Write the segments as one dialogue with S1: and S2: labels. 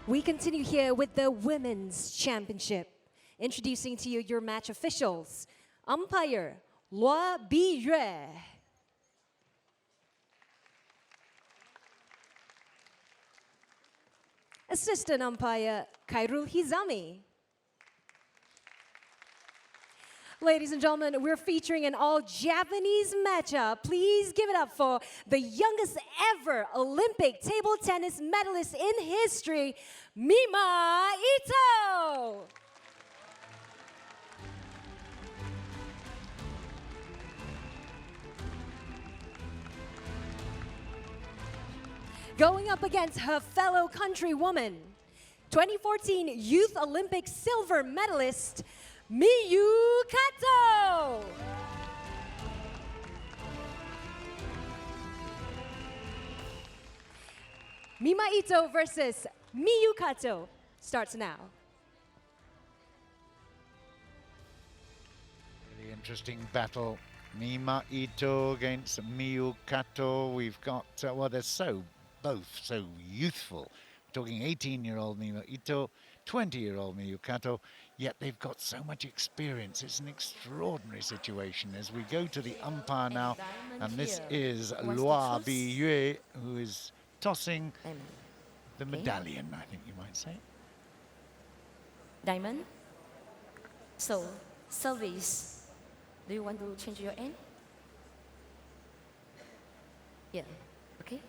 S1: We continue here with the Women's Championship. Introducing to you your match officials. Umpire, Lua Biyue. Assistant umpire, Khairul Hizami. Ladies and gentlemen, we're featuring an all-Japanese matchup. Please give it up for the youngest ever Olympic table tennis medalist in history, Mima Ito. Going up against her fellow countrywoman, 2014 Youth Olympic silver medalist, Miyu Kato. Mima Ito versus Miyu Kato starts now.
S2: Really interesting battle. Mima Ito against Miyu Kato. We've got, well, they're both so youthful. We're talking 18-year-old Mima Ito, 20-year-old Miyu Kato, yet they've got so much experience. It's an extraordinary situation. As we go to the umpire now, and this is Lua Biyue, who is tossing the medallion, I think you might say.
S3: Diamond. So, service. Do you want to change your end? Yeah. Okay.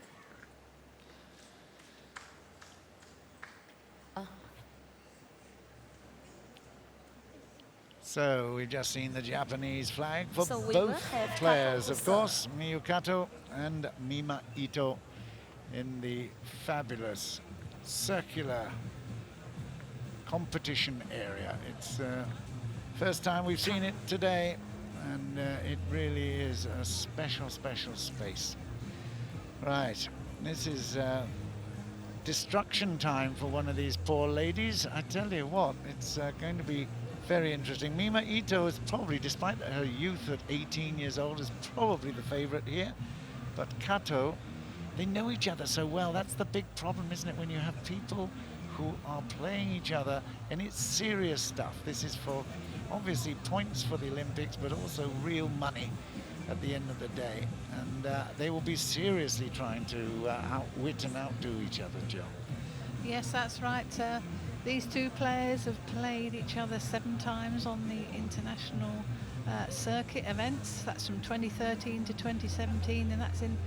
S2: So we've just seen the Japanese flag for
S3: So we
S2: both players, of
S3: Kato
S2: course, Miyu Kato and Mima Ito in the fabulous circular competition area. It's first time we've seen it today, and it really is a special, special space. Right, this is destruction time for one of these poor ladies. I tell you what, it's going to be very interesting. Mima Ito is probably, despite her youth at 18 years old, is probably the favorite here. But Kato, they know each other so well. That's the big problem, isn't it, when you have people who are playing each other, and it's serious stuff. This is for, obviously, points for the Olympics, but also real money at the end of the day. And they will be seriously trying to outwit and outdo each other, Jill.
S4: Yes, that's right. These two players have played each other 7 times on the international circuit events. That's from 2013 to 2017, and that's in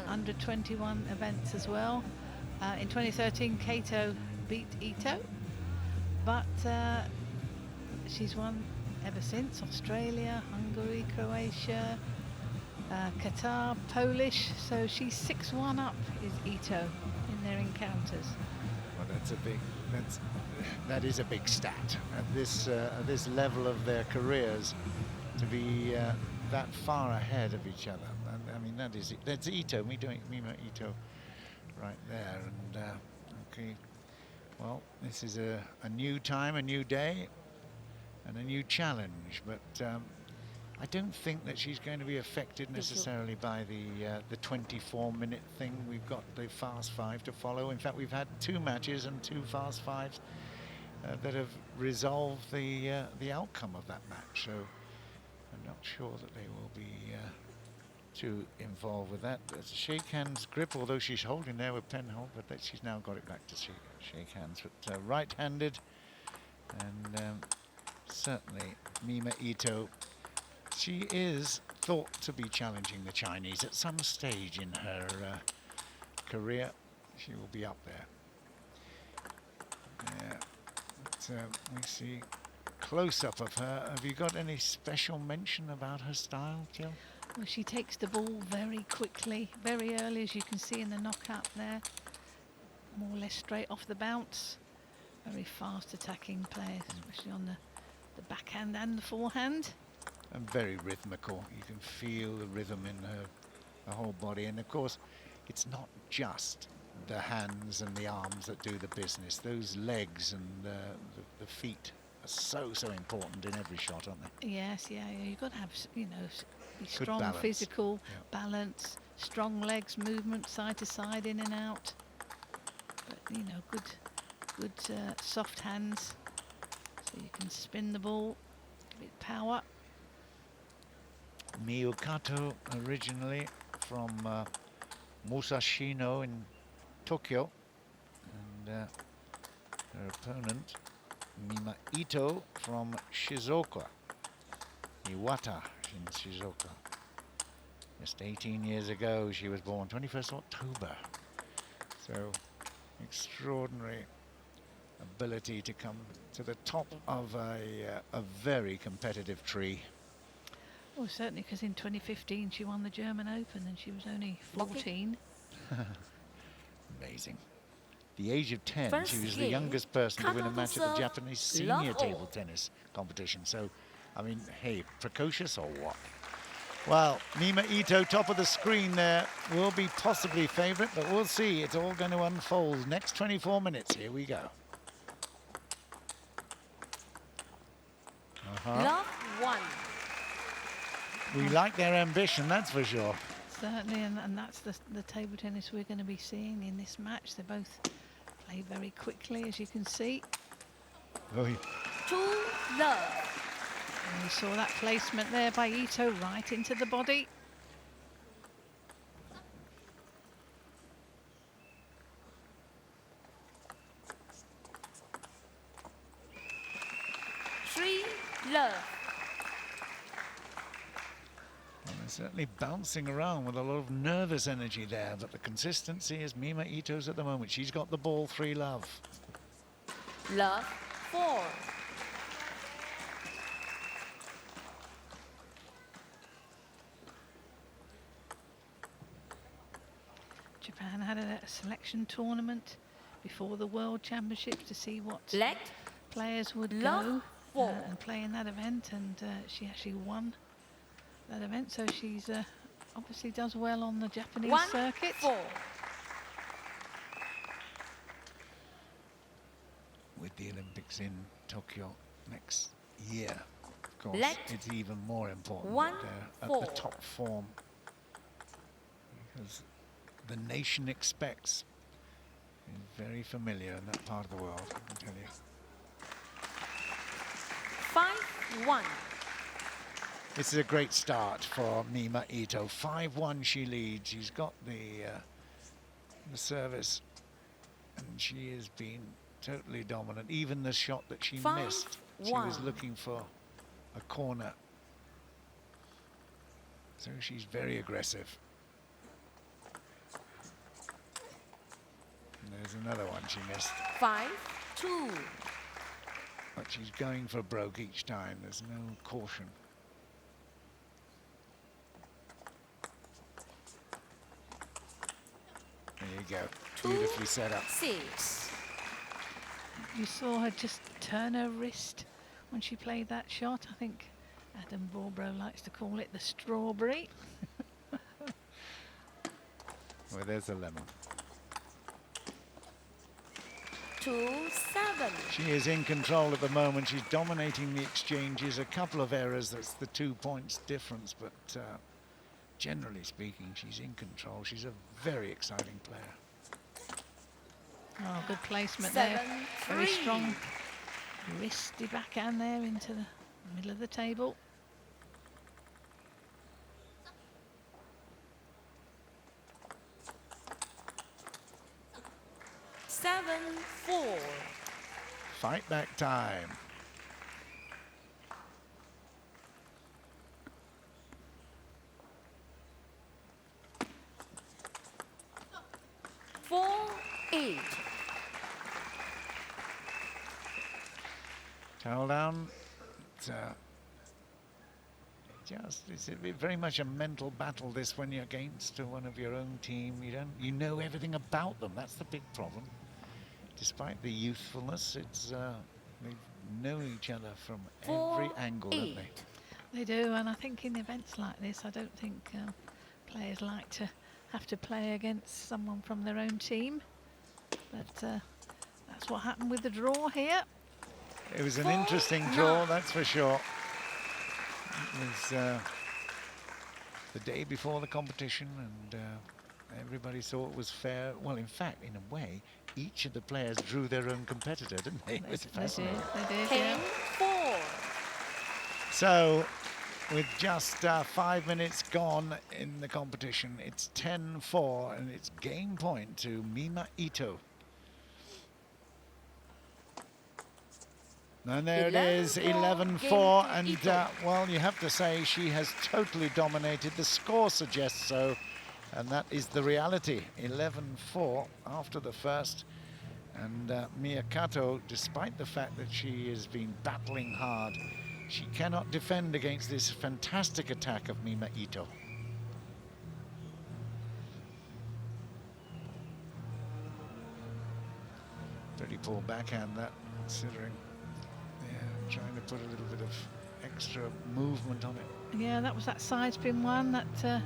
S4: under 21 events as well. In 2013, Kato beat Ito, but she's won ever since. Australia, Hungary, Croatia, Qatar, Polish. So she's 6-1 up is Ito in their encounters.
S2: Well, that is a big stat at this level of their careers, to be that far ahead of each other. I mean, that's Ito, Mima Ito, right there. And okay, well, this is a new time, a new day, and a new challenge. But I don't think that she's going to be affected necessarily by the 24-minute thing. We've got the fast 5 to follow. In fact, we've had 2 matches and 2 fast 5s that have resolved the outcome of that match. So I'm not sure that they will be too involved with that. There's a shake hands grip, although she's holding there with Penhold, but that she's now got it back to shake hands. But right-handed, and certainly Mima Ito, she is thought to be challenging the Chinese at some stage in her career. She will be up there. Yeah. But, we see close-up of her. Have you got any special mention about her style, Jill?
S4: Well, she takes the ball very quickly, very early, as you can see in the knockout there. More or less straight off the bounce. Very fast attacking player, especially on the backhand and the forehand.
S2: And very rhythmical. You can feel the rhythm in her whole body. And of course, it's not just the hands and the arms that do the business. Those legs and the feet are so important in every shot, aren't they?
S4: Yes, yeah. You've got to have, you know, be
S2: Good
S4: strong,
S2: balance.
S4: physical, balance, strong legs, movement side to side, in and out. But you know, good soft hands, so you can spin the ball, give it power.
S2: Miyu Kato, originally from Musashino in Tokyo, and her opponent Mima Ito from Shizuoka, Iwata in Shizuoka. Just 18 years ago she was born, 21st October. So extraordinary ability to come to the top of a very competitive tree.
S4: Well, certainly, because in 2015 she won the German Open and she was only 14.
S2: Amazing. The age of 10,
S3: First
S2: she was the
S3: game,
S2: youngest person to win a
S3: Kato
S2: match at the
S3: serve,
S2: Japanese senior
S3: love
S2: table
S3: all.
S2: tennis competition. So, I mean, hey, precocious or what? Well, Mima Ito, top of the screen there, will be possibly favourite, but we'll see. It's all going to unfold. Next 24 minutes, here we go.
S3: Love 1.
S2: We like their ambition, that's for sure.
S4: Certainly, and that's the table tennis we're going to be seeing in this match. They both play very quickly, as you can see.
S2: Oh,
S3: 2 love.
S4: And you saw that placement there by Ito, right into the body.
S3: Love.
S2: well, they're certainly bouncing around with a lot of nervous energy there, but the consistency is Mima Ito's at the moment. She's got the ball, 3-love.
S3: Love 4.
S4: Japan had a selection tournament before the World Championships to see what
S3: Let
S4: players would
S3: love
S4: go
S3: 4.
S4: and play in that event, and she actually won that event, so she's obviously does well on the Japanese
S3: 1
S4: circuit.
S3: 4.
S2: With the Olympics in Tokyo next year, of course,
S3: Let
S2: it's even more important
S3: 1
S2: that they're
S3: 4.
S2: at the top form, because the nation expects. Is very familiar in that part of the world, I can tell you.
S3: 5-1.
S2: This is a great start for Mima Ito. 5-1 she leads. She's got the service, and she has been totally dominant. Even the shot that she missed, she was
S3: 5-1.
S2: looking for a corner. So she's very aggressive. And there's another one she missed.
S3: 5-2.
S2: But she's going for broke each time. There's no caution. There you go.
S3: 2
S2: Beautifully set up.
S3: 6.
S4: You saw her just turn her wrist when she played that shot. I think Adam Borbro likes to call it the strawberry.
S2: Well, there's a lemon.
S3: 2-7.
S2: She is in control at the moment. She's dominating the exchanges. A couple of errors, that's the 2 points difference, but generally speaking, she's in control. She's a very exciting player.
S4: Oh, good placement there.
S3: 7-3.
S4: Very strong wristy backhand there into the middle of the table.
S3: Seven, 4.
S2: Fight back time.
S3: Four, 8.
S2: Towel down. It's very much a mental battle, this, when you're against one of your own team. You know everything about them. That's the big problem. Despite the youthfulness, it's they know each other from
S3: 4,
S2: every angle, don't
S3: 8.
S2: they?
S4: They do, and I think in events like this, I don't think players like to have to play against someone from their own team. But that's what happened with the draw here.
S2: It was an
S3: 4,
S2: interesting draw,
S3: 9.
S2: that's for sure. It was the day before the competition, and Everybody thought was fair. Well, in fact, in a way, each of the players drew their own competitor, didn't they? It was fascinating.
S4: They did,
S3: 10,
S4: yeah.
S3: 4.
S2: So, with just 5 minutes gone in the competition, it's 10-4, and it's game point to Mima Ito. And there it is, 11-4, and well, you have to say she has totally dominated. The score suggests so, and that is the reality. 11-4 after the first, and Miyu Kato, despite the fact that she has been battling hard, she cannot defend against this fantastic attack of Mima Ito. Pretty poor backhand, that, considering. Yeah, trying to put a little bit of extra movement on it.
S4: Yeah, that was that side spin one that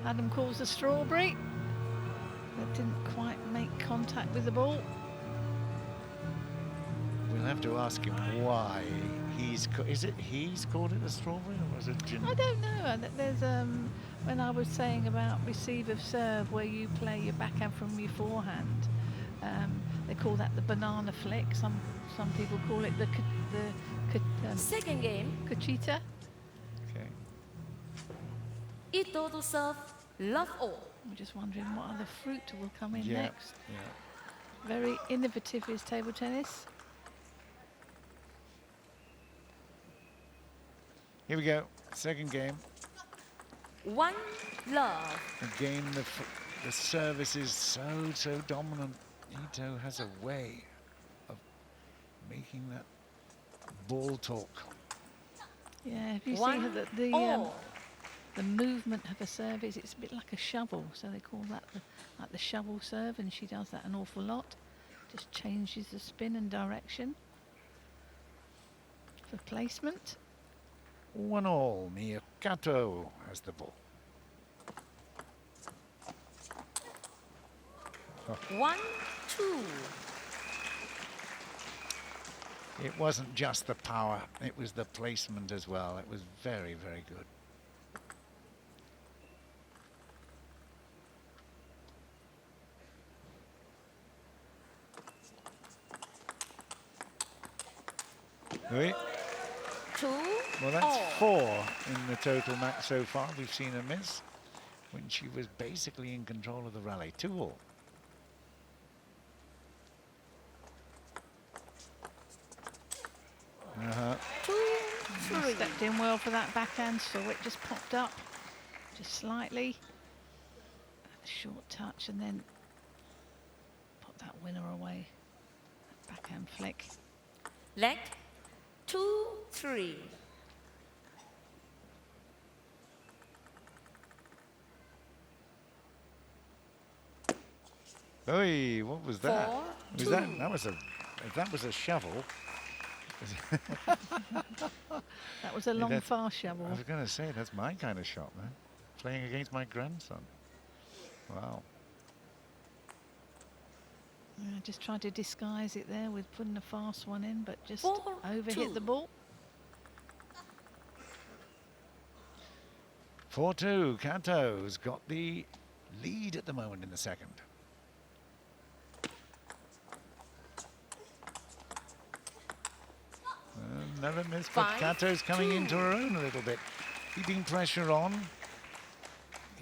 S4: Adam calls the strawberry. That didn't quite make contact with the ball.
S2: We'll have to ask him why he's he's called it a strawberry, or was it Jim?
S4: I don't know. There's when I was saying about receive of serve, where you play your backhand from your forehand, they call that the banana flick. Some people call it the
S3: Second game,
S4: cachita.
S2: Okay.
S3: Ito to serve, love all.
S4: I'm just wondering what other fruit will come in
S2: Yeah,
S4: next.
S2: yeah.
S4: Very innovative is table tennis.
S2: Here we go, second game.
S3: 1 love.
S2: Again, the service is so dominant. Ito has a way of making that ball talk.
S4: Yeah, if you see
S3: 1
S4: her,
S3: all.
S4: the movement of her service, it's a bit like a shovel, so they call that like the shovel serve, and she does that an awful lot. Just changes the spin and direction for placement.
S2: 1-all, Miyu Kato has the ball.
S3: 1, 2.
S2: It wasn't just the power, it was the placement as well. It was very, very good. Oui.
S3: 2.
S2: Well, that's
S3: all.
S2: 4 in the total match so far. We've seen her miss when she was basically in control of the rally. 2-all. Uh-huh.
S3: 2, 3.
S4: Stepped in well for that backhand, so it just popped up just slightly. A short touch and then put that winner away. Backhand flick.
S3: Leg 2, 3.
S2: Oi, what was that?
S3: 4,
S2: Was
S3: 2.
S2: that was a shovel.
S4: That was a long,
S2: that's-
S4: far shovel.
S2: I was going to say, that's my kind of shot, man. Playing against my grandson. Wow.
S4: Yeah, just tried to disguise it there with putting a fast one in, but just
S3: 4,
S4: overhit
S3: 2.
S4: the ball.
S2: 4-2, Kato's got the lead at the moment in the second. Never missed, but
S3: 5,
S2: Kato's coming
S3: 2.
S2: into her own a little bit. Keeping pressure on,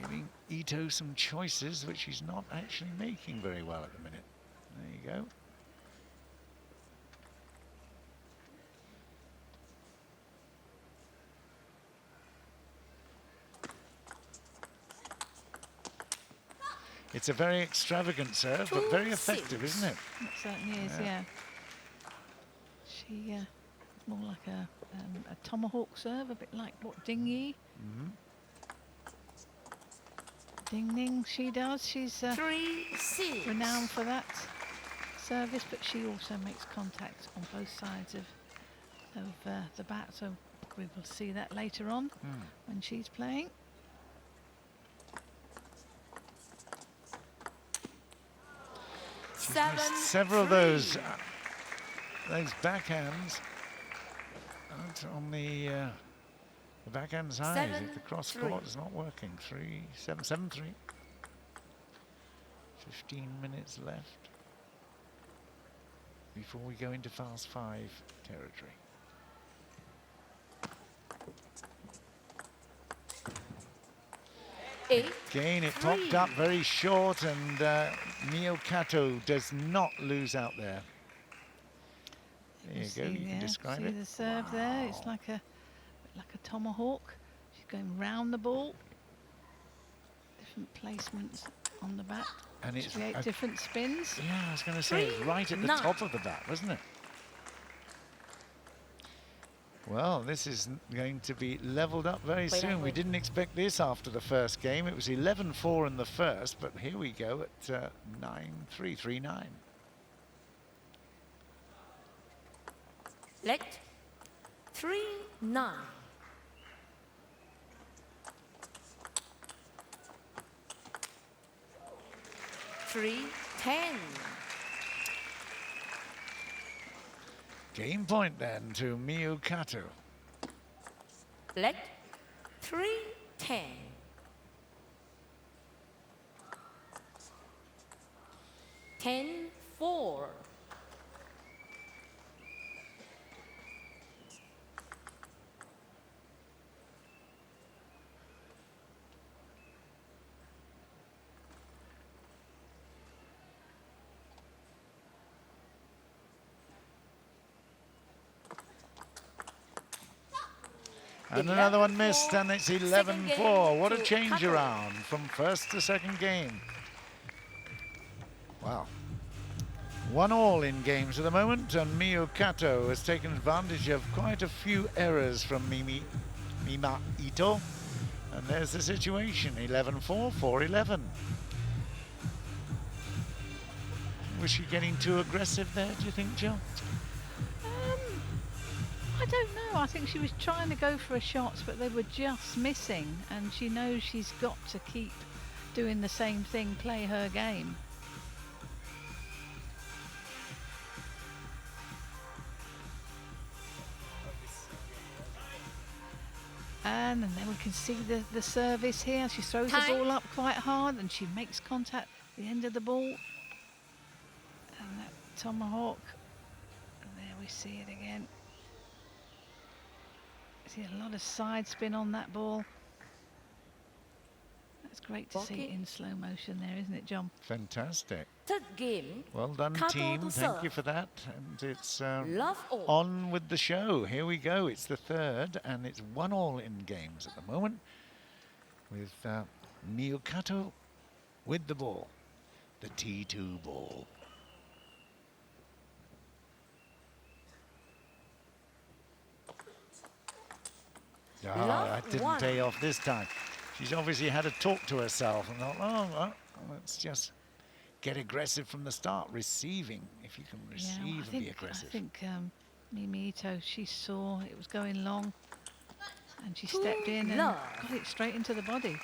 S2: giving Ito some choices, which she's not actually making very well at the minute. There you go. It's a very extravagant serve, but very
S3: 2,
S2: effective,
S3: 6.
S2: isn't it?
S4: It certainly is,
S2: Yeah.
S4: yeah. She it's more like a tomahawk serve, a bit like what Ding Yi.
S2: Mhm.
S4: Ding Ning, she does. She's
S3: 3, 6.
S4: renowned for that service, but she also makes contact on both sides of the bat, so we will see that later on when she's playing.
S2: She's
S3: 7,
S2: missed several of
S3: 3.
S2: those backhands out on the backhand side.
S3: 7,
S2: The cross
S3: 3.
S2: court is not working. 3-7, 7-3. 15 minutes left before we go into fast 5 territory. Again, it popped up very short, and Miyu Kato does not lose out there. There you go, you can describe it.
S4: See the serve there? It's like a tomahawk. She's going round the ball. Different placements on the bat.
S2: And it's
S4: create different spins.
S2: Yeah, I was going to say, it's right at the top of the bat, wasn't it? Well, this is going to be leveled up very soon. We didn't expect this after the first game. It was 11-4 in the first, but here we go at 9-3, 3-9.
S3: Let 3-9. Three 10.
S2: Game point then to Miyu Kato.
S3: Let 3-10. 10-4.
S2: And another one missed, and it's 11-4. What a change around from first to second game. Wow. 1-1 in games at the moment, and Miyu Kato has taken advantage of quite a few errors from Mima Ito. And there's the situation, 11-4, 4-11. Was she getting too aggressive there, do you think, Jill?
S4: I don't know. I think she was trying to go for her shots, but they were just missing. And she knows she's got to keep doing the same thing, play her game. And then we can see the service here. She throws the ball up quite hard and she makes contact at the end of the ball. And that tomahawk. And there we see it again. See a lot of side spin on that ball. That's great to see it in slow motion there, isn't it, John?
S2: Fantastic.
S3: Third game.
S2: Well done,
S3: Kato
S2: team.
S3: to
S2: Thank
S3: serve.
S2: you for that. And it's
S3: Love all.
S2: on with the show. Here we go. It's the third, and it's 1-1 in games at the moment, with Miyu Kato with the ball, the T2 ball. That didn't pay off this time. She's obviously had to talk to herself and thought, oh, well, let's just get aggressive from the start, receiving, if you can receive and be aggressive.
S4: I think Mima Ito, she saw it was going long and she stepped in and got it straight into the body.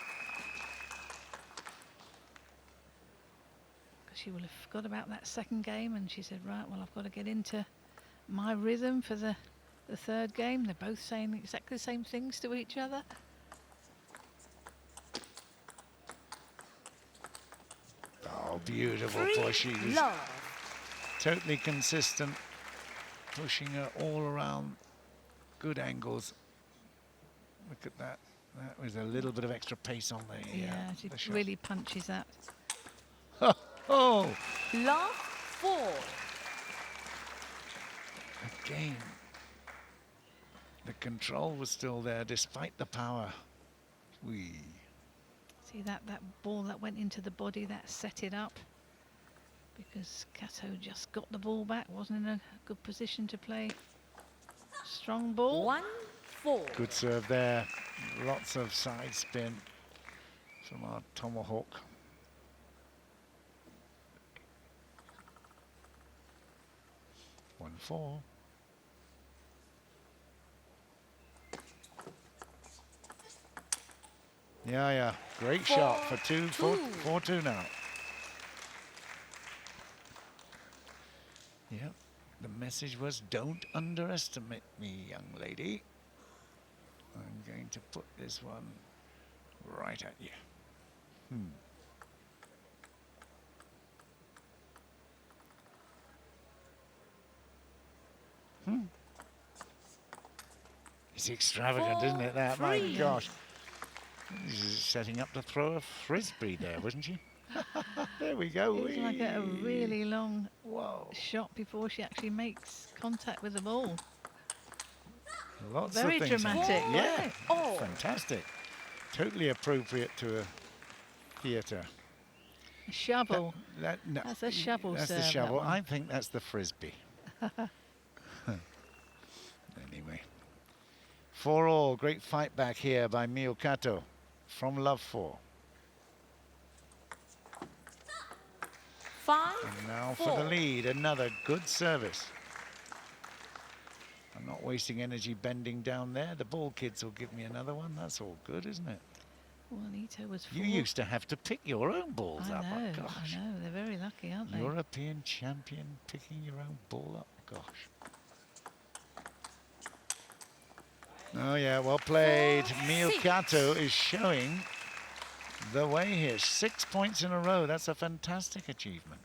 S4: Because she will have forgot about that second game and she said, right, well, I've got to get into my rhythm for the third game. They're both saying exactly the same things to each other.
S2: Oh, beautiful push. She was totally consistent, pushing her all around. Good angles. Look at that. That was a little bit of extra pace on the
S4: she
S2: shot.
S4: really punches that.
S2: Oh!
S3: Love 4.
S2: Again. The control was still there despite the power.
S4: See that ball that went into the body, that set it up. Because Kato just got the ball back, wasn't in a good position to play. Strong ball.
S3: 1-4.
S2: Good serve there. Lots of side spin from our tomahawk. One, 4. Yeah. Great shot for 4-2 now. Yep. The message was, don't underestimate me, young lady. I'm going to put this one right at you. It's extravagant, isn't it, that? My
S3: 4-3.
S2: gosh. She's setting up to throw a frisbee there, wasn't she? There we go.
S4: It's like a
S2: Whee!
S4: really long
S2: Whoa.
S4: shot before she actually makes contact with the ball.
S2: Lots
S4: Very
S2: of things
S4: dramatic,
S2: happening. Yeah.
S3: wasn't it? Oh.
S2: Fantastic. Totally appropriate to a theatre.
S4: A shovel.
S2: No,
S4: That's a shovel
S2: That's
S4: serve,
S2: the
S4: that
S2: shovel.
S4: one.
S2: I think that's the frisbee. Anyway. 4-all. Great fight back here by Miyu Kato from Love 4.
S3: 5.
S2: And now for the lead. Another good service. I'm not wasting energy bending down there. The ball kids will give me another one. That's all good, isn't it?
S4: Well, Ito was
S2: You
S4: 4.
S2: used to have to pick your own balls
S4: I
S2: up.
S4: know,
S2: Oh, gosh.
S4: I know. They're very lucky, aren't they?
S2: European champion picking your own ball up. Gosh. Oh, yeah, well played. Miyu
S3: 6.
S2: Kato is showing the way here. 6 points in a row. That's a fantastic achievement.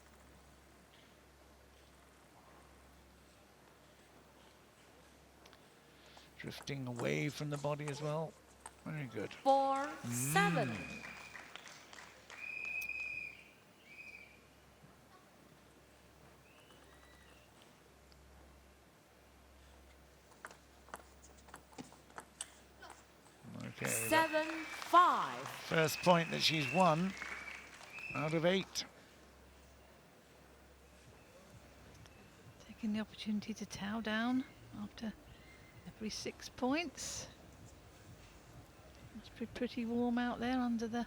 S2: Drifting away from the body as well. Very good.
S3: 4-7.
S2: Okay. that
S3: 7-5.
S2: First point that she's won out of 8.
S4: Taking the opportunity to towel down after every 6 points. It's pretty warm out there under the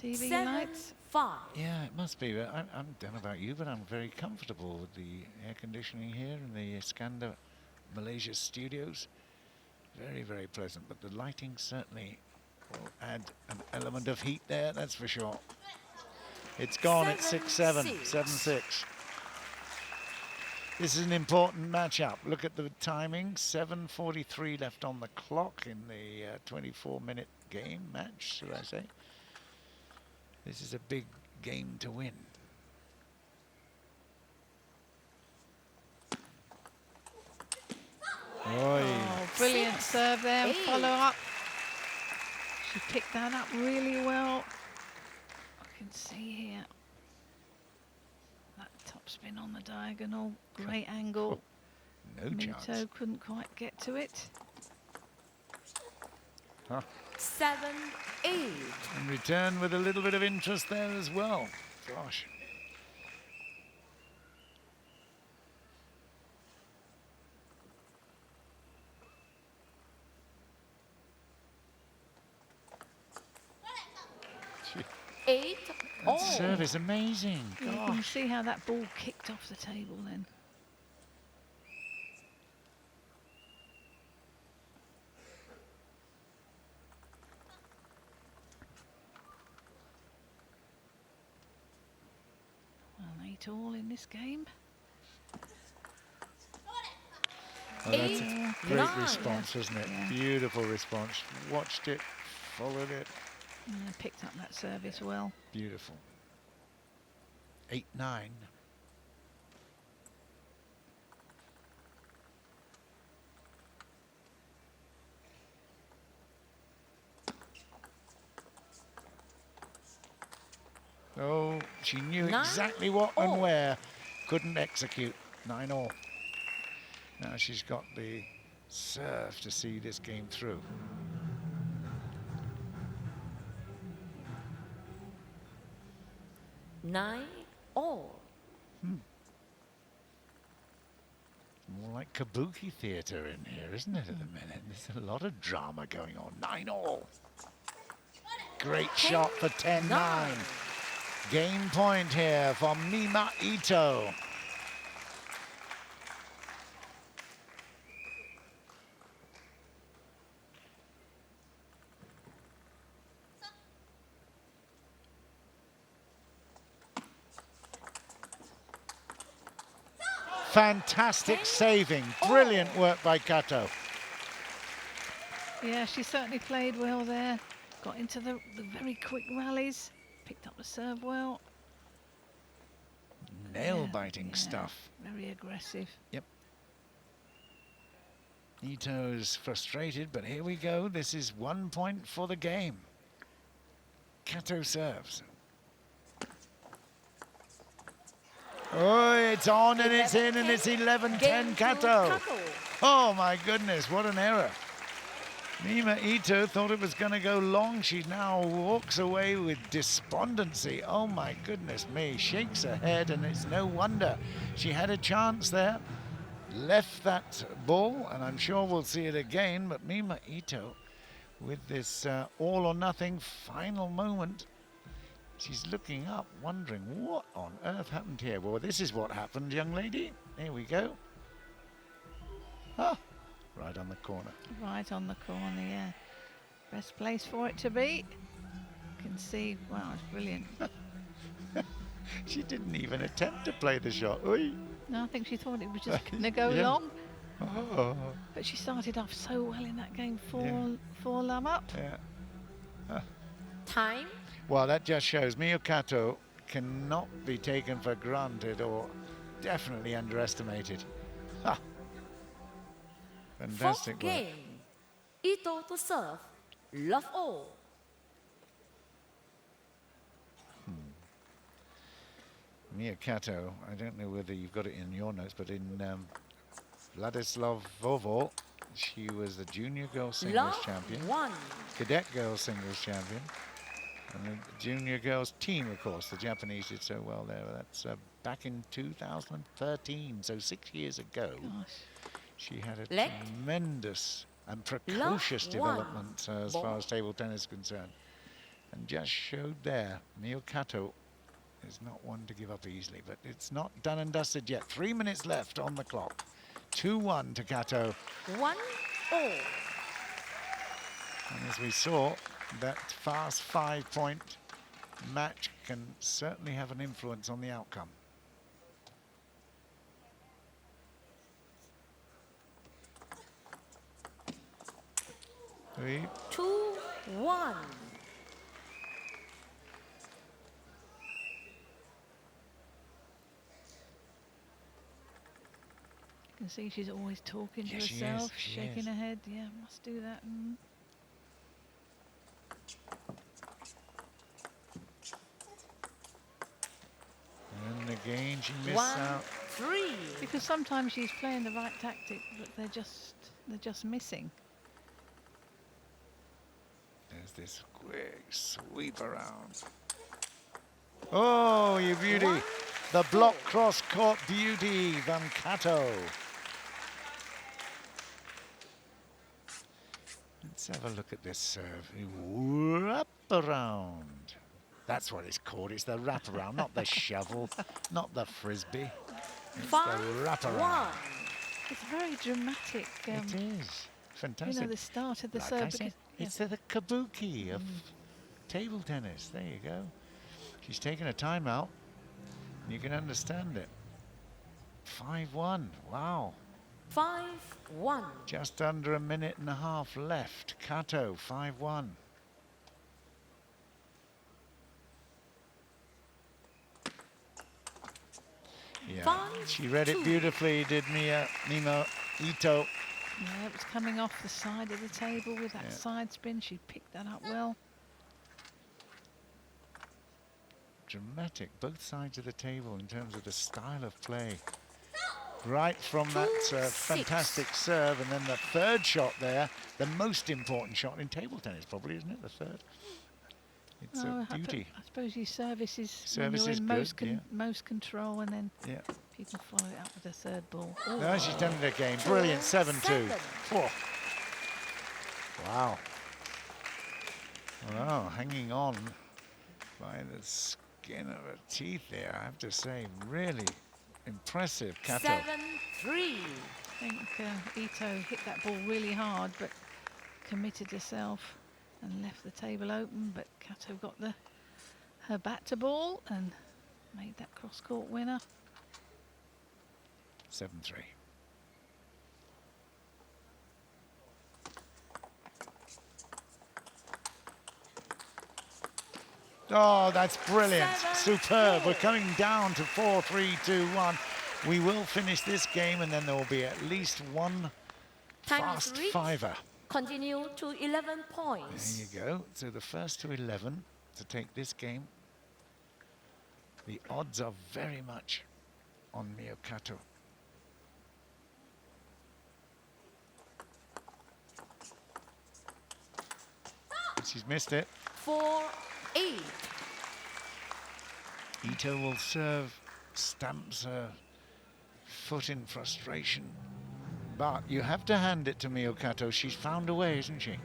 S4: TV lights.
S3: 7-5.
S2: Yeah, it must be. But I don't know about you, but I'm very comfortable with the air conditioning here in the Iskandar Malaysia studios. Very, very pleasant, but the lighting certainly will add an element of heat there, that's for sure. It's gone at 6-7, 7-6. This is an important matchup. Look at the timing, 7:43 left on the clock in the 24-minute game match, should I say. This is a big game to win. Oi.
S4: Oh, brilliant
S3: 6,
S4: serve there and
S3: 8.
S4: follow up. She picked that up really well. I can see here. That top spin on the diagonal, great angle.
S2: No chance.
S4: Mito couldn't quite get to it.
S3: 7-8.
S2: And return with a little bit of interest there as well. Gosh. Gee,
S3: 8
S2: that serve is amazing.
S4: You can
S2: Gosh.
S4: see how that ball kicked off the table then. Well, 8-all in this game.
S2: Oh, that's a
S3: 8,
S2: great
S3: 9.
S2: response, isn't it?
S4: Yeah.
S2: Beautiful response. Watched it, followed it.
S4: And picked up that service well.
S2: Beautiful. 8-9. Oh, she knew
S3: 9
S2: exactly what
S3: all.
S2: and where. Couldn't execute. 9-all. Now she's got the serve to see this game through.
S3: Nine all.
S2: More like kabuki theatre in here, isn't it, at the minute? There's a lot of drama going on. 9-all. Great shot for 10-9. Game point here for Mima Ito. Fantastic saving. Brilliant work by Kato.
S4: Yeah, she certainly played well there. Got into the very quick rallies. Picked up the serve well.
S2: Mm.
S4: Yeah,
S2: Nail-biting
S4: yeah,
S2: stuff.
S4: Very aggressive.
S2: Yep. Ito's frustrated, but here we go. This is 1 point for the game. Kato serves. Oh, it's on and it's in and it's 11-10 Kato. Oh my goodness, what an error. Mima Ito thought it was going to go long. She now walks away with despondency. Oh my goodness me, shakes her head, and it's no wonder. She had a chance there, left that ball, and I'm sure we'll see it again, but Mima Ito with this all or nothing final moment. She's looking up, wondering what on earth happened here. Well, this is what happened, young lady. Here we go. Ah, right on the corner.
S4: Right on the corner, yeah. Best place for it to be. You can see, wow, it's brilliant.
S2: She didn't even attempt to play the shot. Oi.
S4: No, I think she thought it was just going to go
S2: Yeah.
S4: long.
S2: Oh,
S4: But she started off so well in that game,
S2: Yeah.
S4: 4-love up.
S2: yeah.
S3: Time.
S2: Well, that just shows Miyu Kato cannot be taken for granted or definitely underestimated. Ha! Fantastic
S3: Fourth
S2: work.
S3: game. Ito to serve. Love all.
S2: Miyu Kato, I don't know whether you've got it in your notes, but in Vladislav Vovo, she was the junior girls singles
S3: Love
S2: champion,
S3: 1.
S2: cadet girls singles champion, and the junior girls team, of course. The Japanese did so well there. That's back in 2013, so 6 years ago.
S4: Gosh.
S2: She had a
S3: Leg.
S2: tremendous and precocious
S3: one.
S2: development as
S3: Ball.
S2: far as table tennis is concerned. And just showed there, Miyu Kato is not one to give up easily, but it's not done and dusted yet. 3 minutes left on the clock. 2-1 to Kato.
S3: 1 all.
S2: And as we saw, that fast 5-point match can certainly have an influence on the outcome. Three.
S3: 2-1.
S4: You can see she's always talking to
S2: Yes, she is,
S4: herself,
S2: she
S4: shaking
S2: is.
S4: her head. Yeah, must do that.
S2: And again, she missed
S3: 1-3.
S2: out.
S4: Because sometimes she's playing the right tactic, but they're just missing.
S2: There's this quick sweep around. Oh, you beauty.
S3: One,
S2: The block cross court beauty, Van Kato. Let's have a look at this serve. Wrap around. That's what it's called. It's the wrap around, not the shovel, not the frisbee. It's the wrap
S3: 5-1.
S2: around.
S4: It's very dramatic.
S2: It is
S4: You
S2: fantastic.
S4: know, the start of the
S2: Like
S4: serve.
S2: I said, it's the kabuki of table tennis. There you go. She's taken a timeout. You can understand it. 5-1. Wow.
S3: 5-1.
S2: Just under a minute and a half left. Kato, 5-1. Yeah, she read it
S3: 5-2.
S2: beautifully, did Mima Ito.
S4: Yeah, it was coming off the side of the table with that
S2: Yeah.
S4: side spin. She picked that up well.
S2: Dramatic, both sides of the table in terms of the style of play. Right from that
S3: 2-6.
S2: fantastic serve, and then the third shot there, the most important shot in table tennis, probably, isn't it? The third. It's
S4: Oh,
S2: a beauty.
S4: I suppose your service is
S2: Service
S4: when you're
S2: is
S4: in
S2: good, yeah.
S4: most control, and then
S2: Yeah.
S4: if you can follow it up with a third ball.
S2: No, she's done it again. Brilliant. 7-2.
S3: 7.
S2: Whoa. Wow. Wow, hanging on by the skin of her teeth there, I have to say. Really impressive, Kato.
S3: 7-3.
S4: I think Ito hit that ball really hard, but committed herself and left the table open. But Kato got her bat to ball and made that cross-court winner.
S2: 7-3. Oh, that's brilliant.
S3: 7-4.
S2: Superb. We're coming down to 4-3-2-1. We will finish this game, and then there will be at least one
S3: Time
S2: fast
S3: is reached.
S2: fiver.
S3: Continue to 11 points.
S2: There you go. So the first to 11 to take this game. The odds are very much on Miyu Kato. She's missed it.
S3: 4-8.
S2: Ito will serve, stamps her foot in frustration. But you have to hand it to Miyu Kato. She's found a way, isn't she?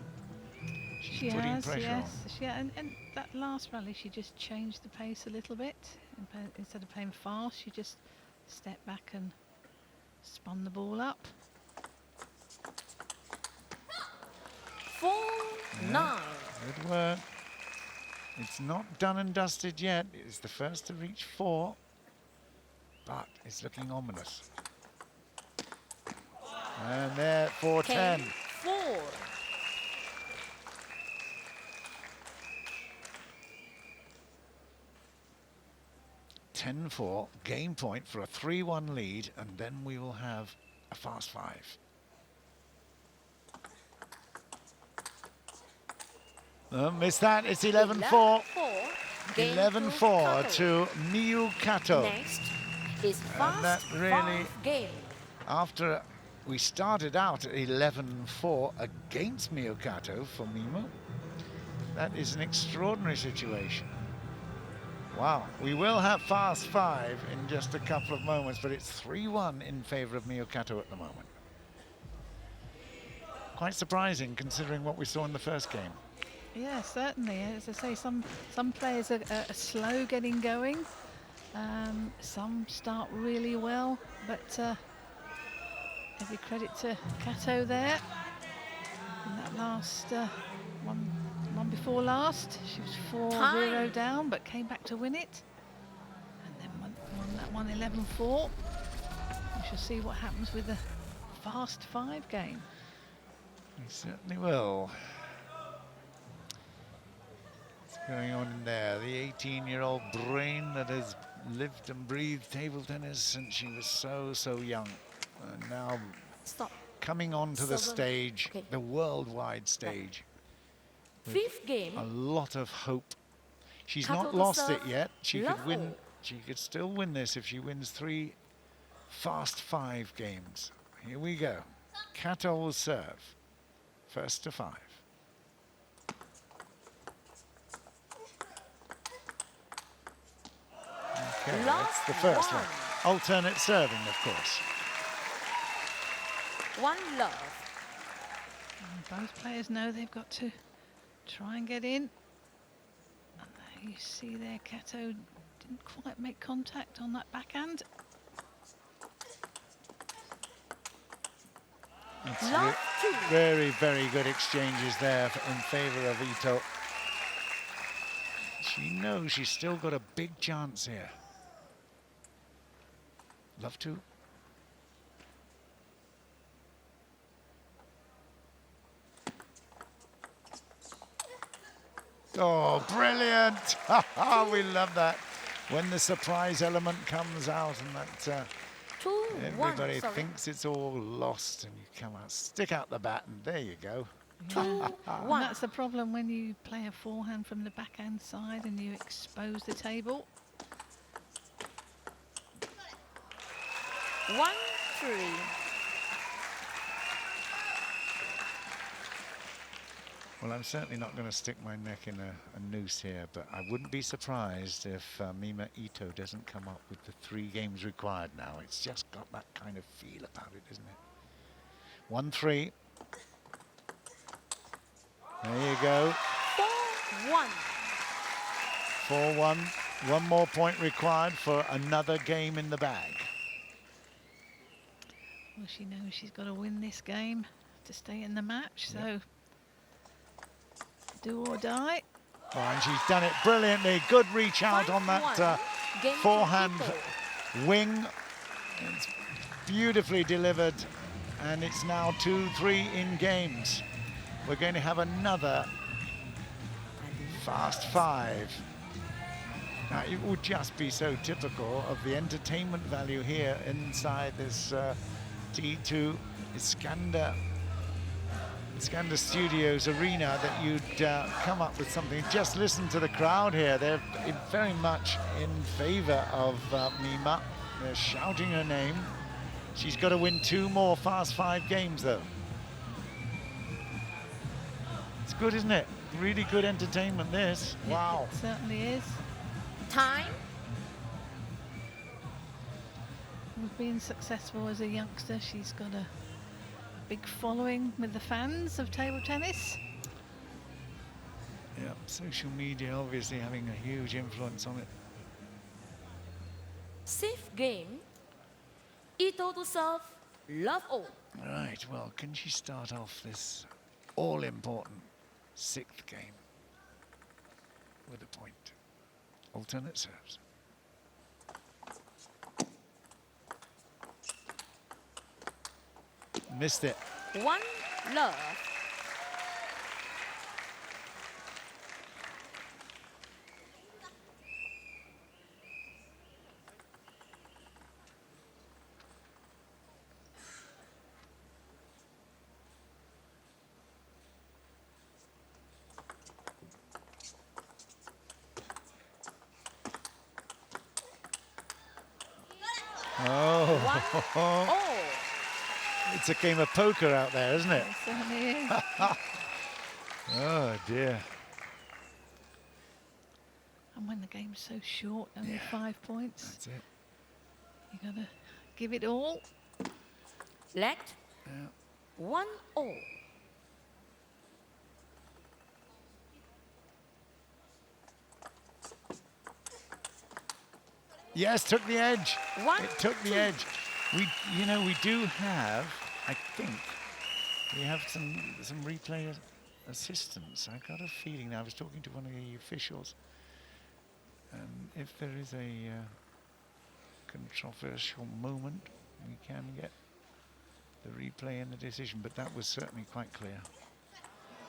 S2: She's
S4: She
S2: putting
S4: has,
S2: pressure
S4: yes.
S2: on.
S4: And that last rally, she just changed the pace a little bit. Instead of playing fast, she just stepped back and spun the ball up.
S3: 4-9.
S2: Good work. It's not done and dusted yet. It's the first to reach 4, but it's looking ominous. And there, 4-10.
S3: 4.
S2: (10-4), game point for a 3-1 lead, and then we will have a fast 5. Missed that. It's 11-4. 11-4 to Miyu Kato.
S3: Next is
S2: And that
S3: fast
S2: really-
S3: 5 game.
S2: After we started out at 11-4 against Miyu Kato for Mima, that is an extraordinary situation. Wow, we will have fast 5 in just a couple of moments, but it's 3-1 in favor of Miyu Kato at the moment. Quite surprising considering what we saw in the first game.
S4: Yeah, certainly. As I say, some players are slow getting going. Some start really well, but every credit to Kato there. In that last one before last, she was 4-0 down, but came back to win it. And then won that one 11-4. We shall see what happens with the fast 5 game.
S2: We certainly will. Going on in there, the 18-year-old brain that has lived and breathed table tennis since she was so young, and now
S3: Stop.
S2: coming onto the
S3: 7.
S2: stage,
S3: Okay.
S2: the worldwide stage.
S3: 5th game.
S2: A lot of hope. She's
S3: Kato
S2: not
S3: to
S2: lost it
S3: serve
S2: yet. She could win.
S3: level.
S2: She could still win this if she wins 3 fast 5 games. Here we go. Kato will serve. First to 5. Okay, that's the first one. Alternate serving, of course.
S3: 1 love.
S4: And both players know they've got to try and get in. And there you see there, Kato didn't quite make contact on that backhand.
S2: It's
S3: Love 2.
S2: very good exchanges there in favor of Ito. She knows she's still got a big chance here. Love to. Oh, brilliant! We love that. When the surprise element comes out and that
S3: 2-1.
S2: everybody
S3: Sorry.
S2: thinks it's all lost, and you come out, stick out the bat, and there you go.
S3: 2-1.
S4: And that's the problem when you play a forehand from the backhand side and you expose the table.
S3: 1-3.
S2: Well, I'm certainly not going to stick my neck in a noose here, but I wouldn't be surprised if Mima Ito doesn't come up with the 3 games required now. It's just got that kind of feel about it, isn't it? 1-3. There you go.
S3: 4-1.
S2: 4-1. 1 more point required for another game in the bag.
S4: Well, she knows she's got to win this game to stay in the match, so do or die.
S2: Oh, and she's done it brilliantly. Good reach out on that
S3: 5-1. Game to
S2: forehand
S3: Ito.
S2: wing. It's beautifully delivered, and it's now 2-3 in games. We're going to have another fast 5. Now, it would just be so typical of the entertainment value here inside this T2 Iskander Skander Studios arena that you'd come up with something. Just listen to the crowd here. They're very much in favor of Mima. They're shouting her name. She's got to win 2 more fast 5 games, though. It's good, isn't it? Really good entertainment, this. Wow.
S4: It certainly is.
S3: Time.
S4: With being successful as a youngster, she's got a big following with the fans of table tennis.
S2: Yeah, social media obviously having a huge influence on it.
S3: 6th game. Ito to serve. Love all.
S2: Right, well, can she start off this all-important 6th game with a point? Alternate serves. Missed it.
S3: 1 love.
S2: Oh, it's a game of poker out there, isn't it?
S4: It certainly is.
S2: Oh dear.
S4: And when the game's so short, only
S2: Yeah.
S4: 5 points,
S2: That's it.
S4: you gotta give it all.
S3: Left.
S2: Yeah.
S3: 1 all.
S2: Yes, took the edge.
S3: 1
S2: It took the
S3: 2.
S2: edge. We do have, I think, we have some replay assistance. I got a feeling. I was talking to one of the officials, and if there is a controversial moment, we can get the replay and the decision. But that was certainly quite clear.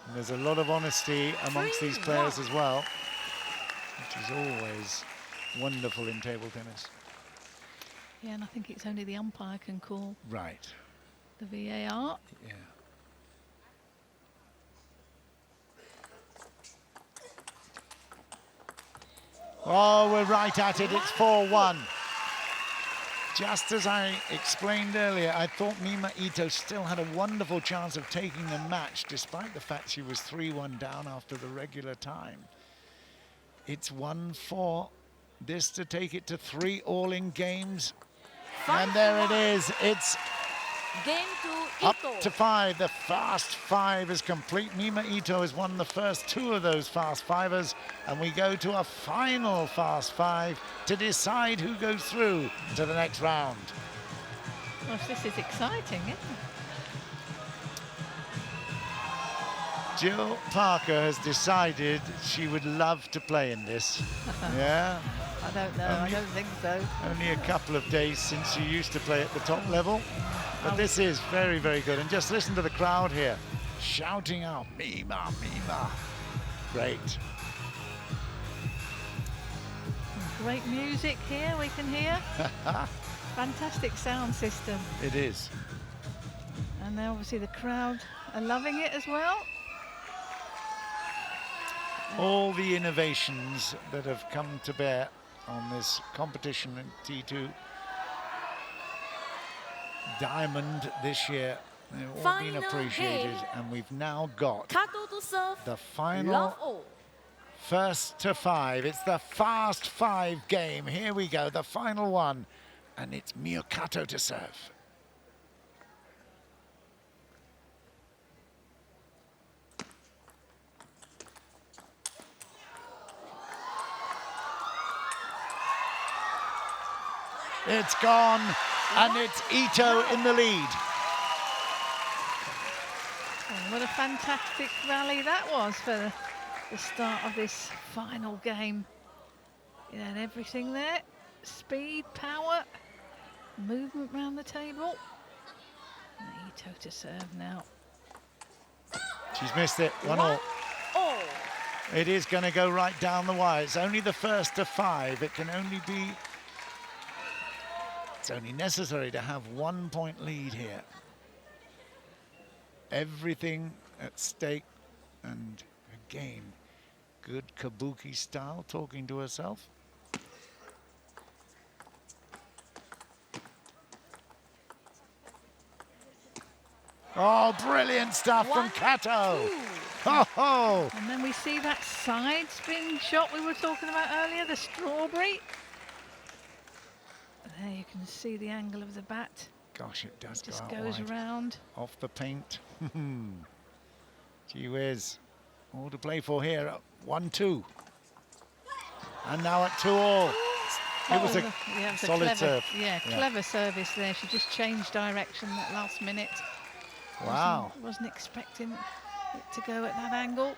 S2: And there's a lot of honesty amongst these players as well, which is always wonderful in table tennis.
S4: Yeah, and I think it's only the umpire can call
S2: Right.
S4: the VAR.
S2: Yeah. Oh, we're right at it. It's 4-1. Just as I explained earlier, I thought Mima Ito still had a wonderful chance of taking the match, despite the fact she was 3-1 down after the regular time. It's 1-4. This to take it to 3 all in games. And there it is. It's
S3: Game to
S2: up
S3: Ito.
S2: to 5. The fast 5 is complete. Mima Ito has won the first 2 of those fast 5ers, and we go to a final fast 5 to decide who goes through to the next round.
S4: Gosh, this is exciting, isn't it?
S2: Jill Parker has decided she would love to play in this. Yeah,
S4: I don't know, I don't think so.
S2: only a couple of days since she used to play at the top level. But this is very, very good. And just listen to the crowd here, shouting out, Mima, Mima. Great.
S4: Great music here, we can hear. Fantastic sound system.
S2: It is.
S4: And then obviously the crowd are loving it as well.
S2: All the innovations that have come to bear on this competition in T2 Diamond this year, they've all been
S3: Final
S2: appreciated,
S3: game.
S2: and we've now got
S3: Kato to serve.
S2: the
S3: Love
S2: final
S3: all.
S2: first to 5. It's the fast 5 game. Here we go, the final one, and it's Miyu Kato to serve. It's gone, and it's Ito in the lead.
S4: Oh, what a fantastic rally that was for the start of this final game. You had everything there. Speed, power, movement around the table. And Ito to serve now.
S2: She's missed it, 1-1.
S3: All.
S2: It is going to go right down the wire. It's only the first to 5. It can only be... It's only necessary to have 1 point lead here. Everything at stake. And again, good kabuki style, talking to herself. Oh, brilliant stuff from Kato. Oh,
S4: And then we see that side spin shot we were talking about earlier, the strawberry. There you can see the angle of the bat.
S2: gosh, it does go
S4: Just
S2: out
S4: goes
S2: wide.
S4: around.
S2: Off the paint. Gee whiz. All to play for here. 1-2. And now at 2-all. It was a
S4: Yeah, it was a
S2: solid
S4: clever,
S2: serve.
S4: Yeah, clever service there. She just changed direction that last minute.
S2: Wow.
S4: Wasn't expecting it to go at that angle.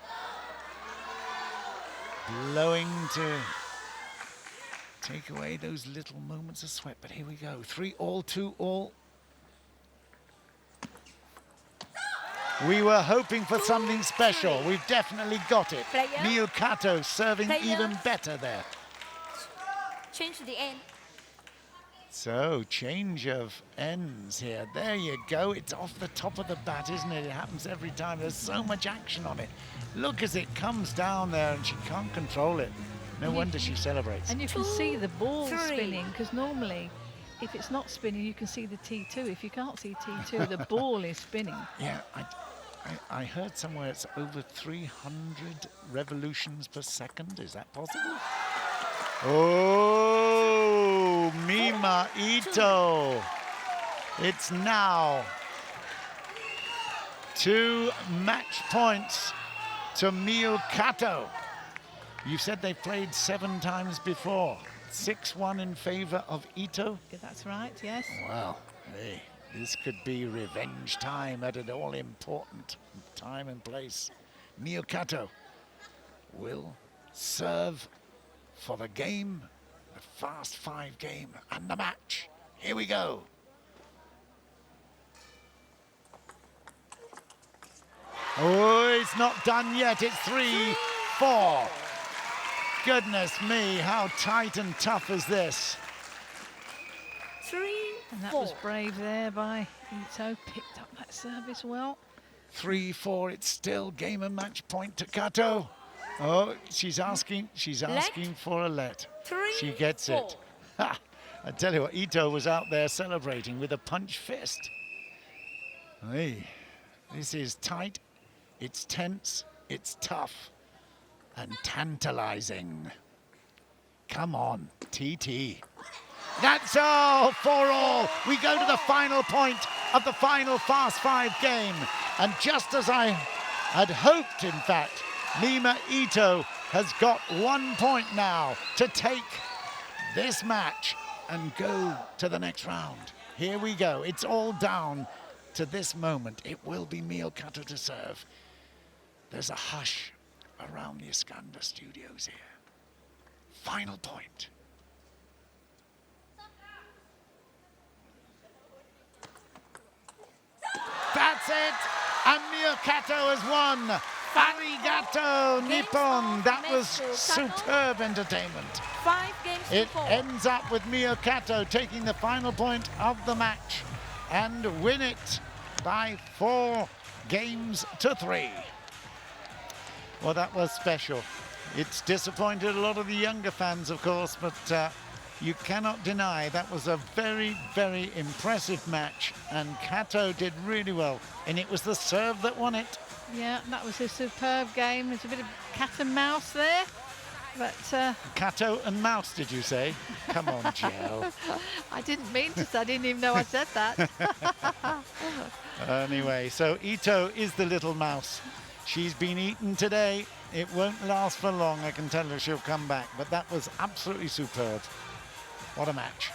S2: Blowing to take away those little moments of sweat. But here we go. 3-all, 2-all. We were hoping for something special. We've definitely got it.
S3: Player.
S2: Miyu Kato serving
S3: Player.
S2: even better there.
S3: Change the end.
S2: So, change of ends here. There you go. It's off the top of the bat, isn't it? It happens every time. There's so much action on it. Look as it comes down there and she can't control it. No wonder she celebrates.
S4: And you can see the ball
S3: 3.
S4: spinning, because normally if it's not spinning you can see the T2. If you can't see T2, the ball is spinning.
S2: Yeah, I heard somewhere it's over 300 revolutions per second. Is that possible? Oh, Mima Ito. It's now 2 match points to Miyu Kato. You said they played 7 times before. 6-1 in favor of Ito.
S4: Yeah, that's right, yes.
S2: Wow, hey, this could be revenge time at an all-important time and place. Miyu Kato will serve for the game, the fast 5 game, and the match. Here we go. Oh, it's not done yet. It's 3-4. Goodness me, how tight and tough is this?
S3: 3,
S4: And that
S3: 4.
S4: was brave there by Ito. Picked up that service well.
S2: 3-4, it's still game and match point to Kato. Oh, she's asking for a let.
S3: 3,
S2: She gets
S3: 4.
S2: it. Ha! I tell you what, Ito was out there celebrating with a punch fist. Hey, this is tight, it's tense, it's tough, and tantalizing. Come on, TT. That's all for all. We go to the final point of the final Fast 5 game. And just as I had hoped, in fact, Mima Ito has got 1 point now to take this match and go to the next round. Here we go. It's all down to this moment. It will be Miyu Kato to serve. There's a hush around the Iskander studios here. Final point. That's it! And Miyu Kato has won! Arigato, Nippon! That was superb entertainment.
S3: 5 games to
S2: It
S3: 4.
S2: ends up with Miyu Kato taking the final point of the match and win it by 4 games to 3. Well, that was special. It's disappointed a lot of the younger fans, of course, but you cannot deny that was a very, very impressive match, and Kato did really well, and it was the serve that won it.
S4: Yeah, that was a superb game. There's a bit of cat and mouse there, but
S2: Kato and mouse, did you say? Come on, Jill.
S4: I didn't mean to. I didn't even know I said that.
S2: Anyway, so Ito is the little mouse. She's been eaten today. It won't last for long, I can tell her she'll come back, but that was absolutely superb. What a match.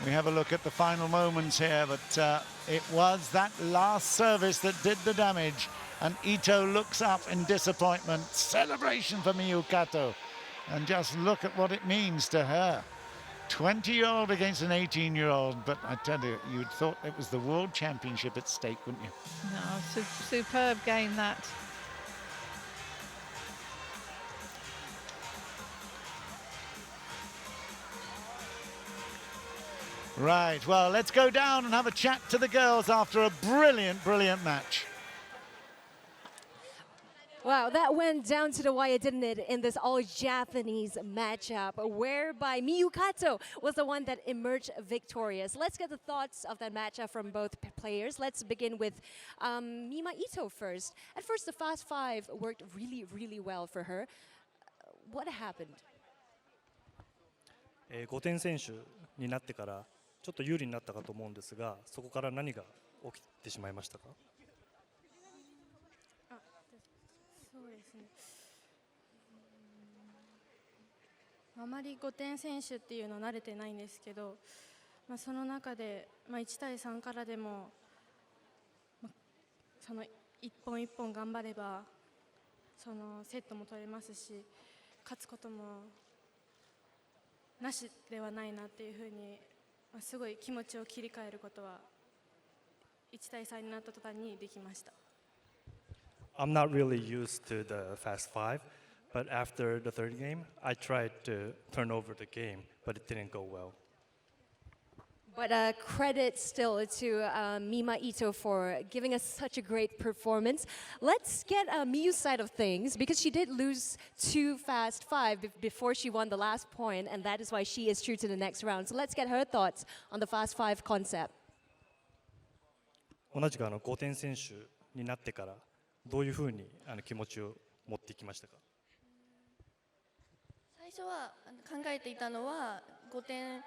S2: We have a look at the final moments here, but it was that last service that did the damage, and Ito looks up in disappointment. Celebration for Miyu Kato, and just look at what it means to her. 20-year-old against an 18-year-old, but I tell you, you'd thought it was the World Championship at stake, wouldn't you?
S4: No, superb game that.
S2: Right, well, let's go down and have a chat to the girls after a brilliant, brilliant match.
S1: Wow, that went down to the wire, didn't it, in this all-Japanese matchup, whereby Miyu Kato was the one that emerged victorious. Let's get the thoughts of that matchup from both players. Let's begin with Mima Ito first. At first, the fast five worked really, really well for her. What happened?
S5: 5点選手になってからちょっと有利になったかと思うんですが、そこから何が起きてしまいましたか？
S6: そうですね。あまり5点選手っていうの慣れてないんですけど、その中で、1対3からでも、その一本一本頑張ればそのセットも取れますし、勝つこともなしではないなっていうふうに、すごい気持ちを切り替えることは1対3になった途端にできました。
S5: I'm not really used to the fast five, but after the third game, I tried to turn over the game, but it didn't go well.
S1: But credit still to Mima Ito for giving us such a great performance. Let's get Miyu's side of things, because she did lose 2 fast 5 before she won the last point, and that is why she is true to the next round. So let's get her thoughts on the fast 5 concept.
S5: 同じく5点選手になってからどういうふうに気持ちを持っていきましたか？
S6: 最初は考えていたのは5点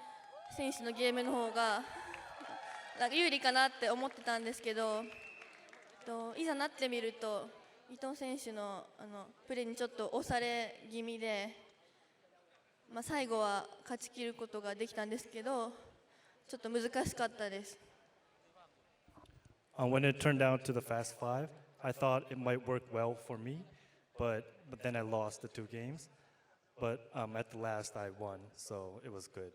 S6: 選手のゲームの方がなんか有利かなって思ってたんですけど、いざなってみると伊藤選手のプレーにちょっと押され気味で、最後は勝ち切ることができたんですけど、ちょっと難しかったです。
S5: When it turned down to the fast five, I thought it might work well for me, but then I lost the 2 games. But at the last, I won, so it was good.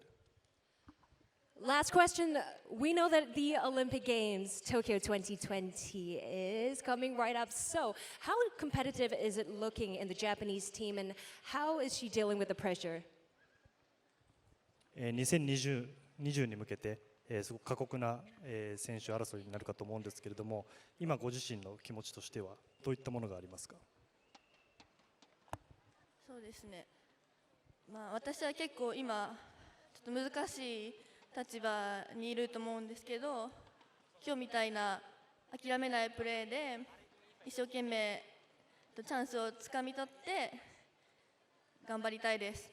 S1: Last question. We know that the Olympic Games, Tokyo 2020, is coming right up. So how competitive is it looking in the Japanese team, and how is she dealing with the pressure?
S5: 2020に向けてすごく過酷な選手争いになるかと思うんですけれども、今ご自身の気持ちとしてはどういったものがありますか？
S6: そうですね。私は結構今ちょっと難しい立場にいると思うんですけど、今日みたいな諦めないプレーで一生懸命チャンスをつかみ取って頑張りたいです。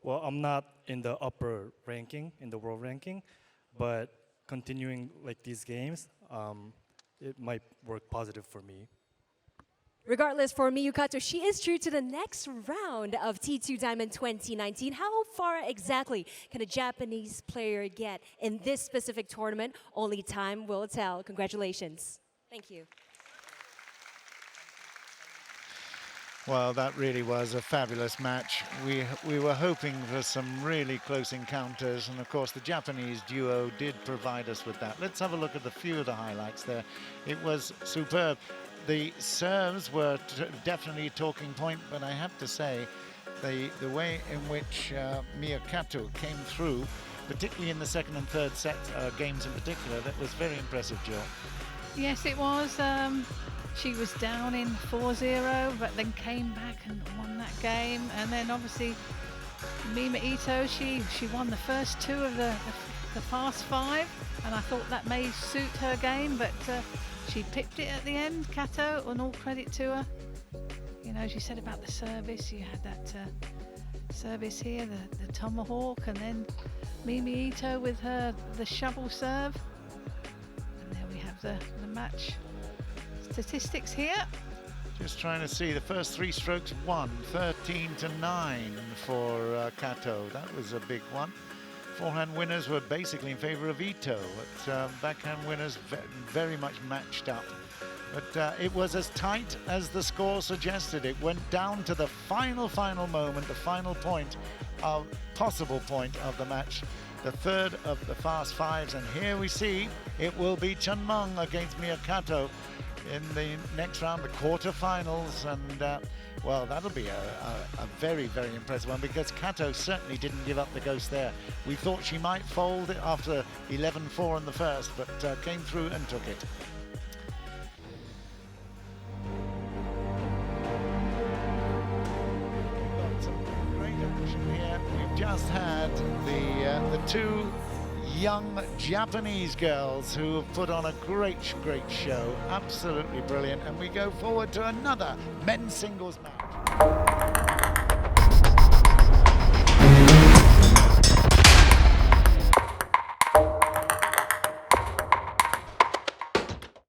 S5: Well, I'm not in the upper ranking, in the world ranking, but continuing like these games, it might work positive for me.
S1: Regardless, for Miyu Kato, she is true to the next round of T2 Diamond 2019. How far exactly can a Japanese player get in this specific tournament? Only time will tell. Congratulations. Thank you.
S2: Well, that really was a fabulous match. We were hoping for some really close encounters, and of course the Japanese duo did provide us with that. Let's have a look at a few of the highlights there. It was superb. The serves were definitely a talking point, but I have to say the way in which Miyu Kato came through, particularly in the second and third set games in particular, that was very impressive, Jill.
S4: Yes, it was. She was down in 4-0, but then came back and won that game. And then obviously Mima Ito, she won the first 2 of the fast 5, and I thought that may suit her game, but she pipped it at the end. Kato, and all credit to her. You know, she said about the service, you had that service here, the tomahawk, and then Mima Ito with the shovel serve. And there we have the match statistics here.
S2: Just trying to see the first 3 strokes won, 13-9 for Kato. That was a big one. Forehand winners were basically in favor of Ito, but backhand winners very much matched up. But it was as tight as the score suggested. It went down to the final moment, the final point, possible point of the match, the third of the fast 5s. And here we see it will be Chunmung against Miyu Kato. in the next round, the quarterfinals, and well, that'll be a very, very impressive one, because Kato certainly didn't give up the ghost there. We thought she might fold after 11-4 in the first, but came through and took it. Got some great action here. We've just had the two young Japanese girls who have put on a great show, absolutely brilliant, and we go forward to another men's singles match.